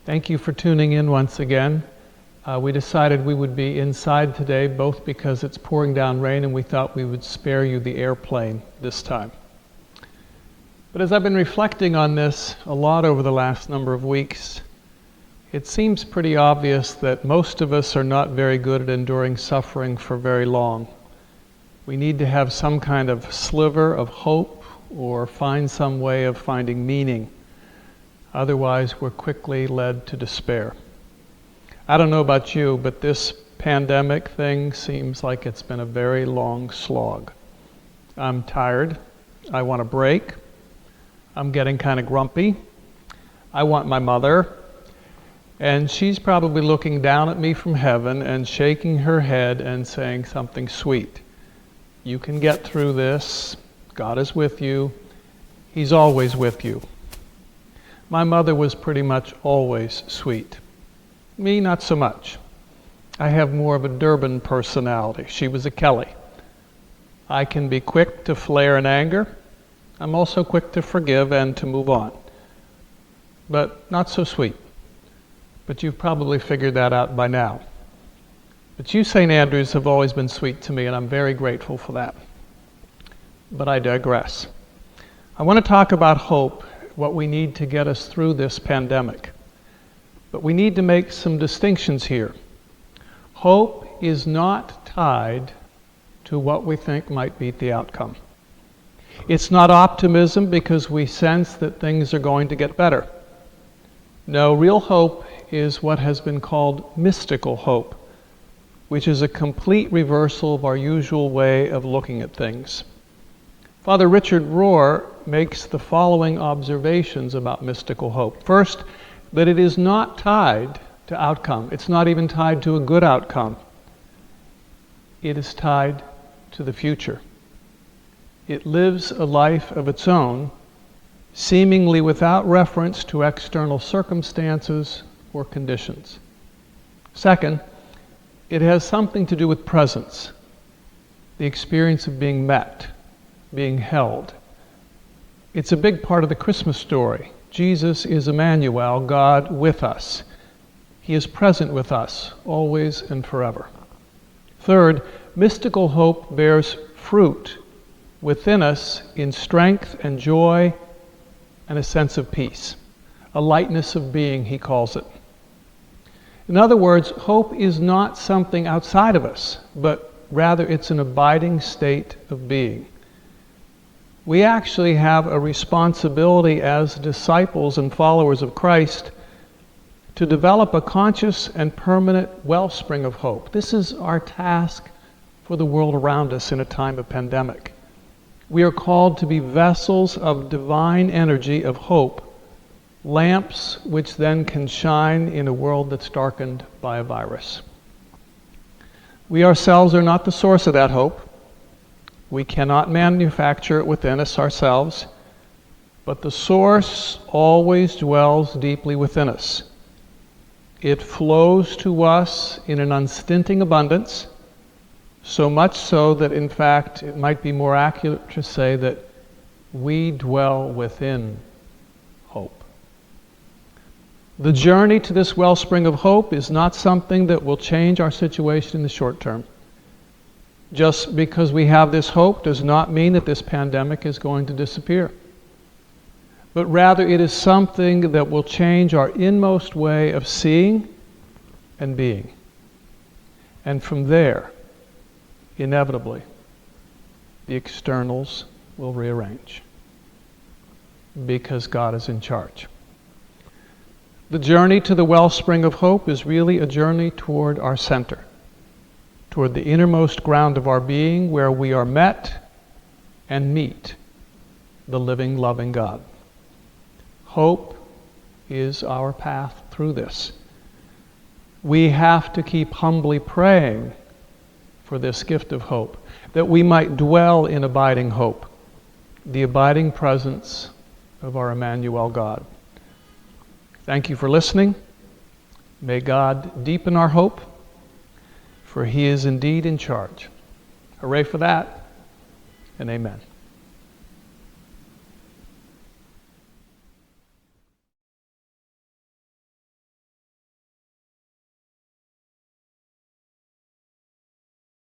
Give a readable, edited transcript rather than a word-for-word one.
Thank you for tuning in once again. We decided we would be inside today, both because it's pouring down rain and we thought we would spare you the airplane this time. But as I've been reflecting on this a lot over the last number of weeks, it seems pretty obvious that most of us are not very good at enduring suffering for very long. We need to have some kind of sliver of hope or find some way of finding meaning. Otherwise, we're quickly led to despair. I don't know about you, but this pandemic thing seems like it's been a very long slog. I'm tired. I want a break. I'm getting kind of grumpy. I want my mother. And she's probably looking down at me from heaven and shaking her head and saying something sweet. You can get through this. God is with you. He's always with you. My mother was pretty much always sweet. Me, not so much. I have more of a Durbin personality. She was a Kelly. I can be quick to flare in anger. I'm also quick to forgive and to move on. But not so sweet. But you've probably figured that out by now. But you, St. Andrews, have always been sweet to me, and I'm very grateful for that. But I digress. I want to talk about hope, what we need to get us through this pandemic. But we need to make some distinctions here. Hope is not tied to what we think might be the outcome. It's not optimism because we sense that things are going to get better. No, real hope is what has been called mystical hope, which is a complete reversal of our usual way of looking at things. Father Richard Rohr makes the following observations about mystical hope. First, that it is not tied to outcome. It's not even tied to a good outcome. It is tied to the future. It lives a life of its own, seemingly without reference to external circumstances or conditions. Second, it has something to do with presence, the experience of being met, being held. It's a big part of the Christmas story. Jesus is Emmanuel, God with us. He is present with us, always and forever. Third, mystical hope bears fruit within us in strength and joy and a sense of peace, a lightness of being, he calls it. In other words, hope is not something outside of us, but rather it's an abiding state of being. We actually have a responsibility as disciples and followers of Christ to develop a conscious and permanent wellspring of hope. This is our task for the world around us in a time of pandemic. We are called to be vessels of divine energy of hope, lamps which then can shine in a world that's darkened by a virus. We ourselves are not the source of that hope. We cannot manufacture it within us ourselves, but the source always dwells deeply within us. It flows to us in an unstinting abundance, so much so that in fact it might be more accurate to say that we dwell within hope. The journey to this wellspring of hope is not something that will change our situation in the short term. Just because we have this hope does not mean that this pandemic is going to disappear. But rather it is something that will change our inmost way of seeing and being. And from there, inevitably, the externals will rearrange. Because God is in charge. The journey to the wellspring of hope is really a journey toward our center, toward the innermost ground of our being, where we are met and meet the living, loving God. Hope is our path through this. We have to keep humbly praying for this gift of hope, that we might dwell in abiding hope, the abiding presence of our Emmanuel God. Thank you for listening. May God deepen our hope, for He is indeed in charge. Hooray for that, and amen.